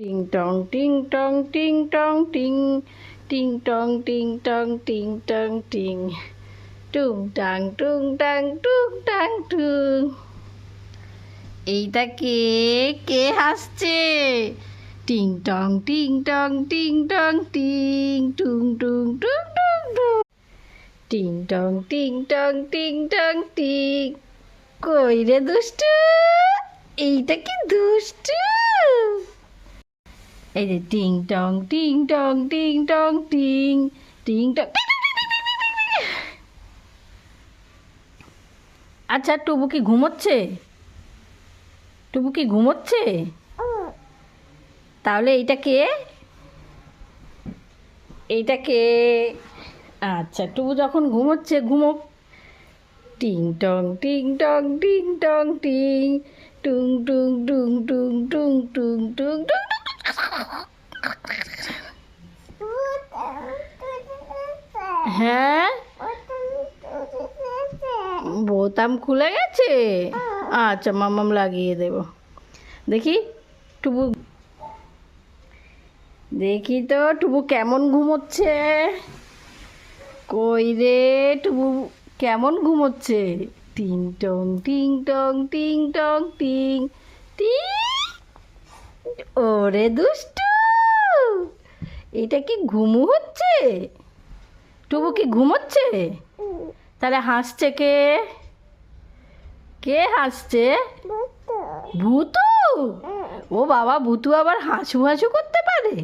টিং টং টিং টং টিং টং টিং টিং টং টিং টং টিং টং টিং টুং টাং টুং টাং টুং টাং টুং। এইটা কে কে হাসছে? টিং টং টিং টং টিং টং টিং টুং টুং টুং টুং টুং টিং টং টিং টং টিং টং টিং। কই রে দুষ্টু, এইটা কি দুষ্টু? এই যে টিং টং টিং টং টিং টং টিং টিং টং। আচ্ছা টুবু কি ঘুমোচ্ছে? টুবু কি ঘুমোচ্ছে? তাহলে এইটা কে? এইটা কে? আচ্ছা টুবু যখন ঘুমোচ্ছে ঘুমোক। টিং টং টিং টং টিং টং টিং টুং টুং টুং টুং টুং টুং টুং টুং। হ্যাঁ বোতাম খুলে গেছে। আচ্ছা মামাম লাগিয়ে দেব। দেখি টুবু, দেখি তো টুবু কেমন ঘুমোচ্ছে। কই রে টুবু কেমন ঘুমোচ্ছে? টিং টং টিং টং টিং টং টিং টিং। ওরে দুষ্টু, এটা কি ঘুমু হচ্ছে? টুবু কি ঘুমোচ্ছে? তাহলে হাসছে কে? কে হাসছে? ভূতু? ও বাবা, ভূতু আবার হাসু হাসু করতে পারে?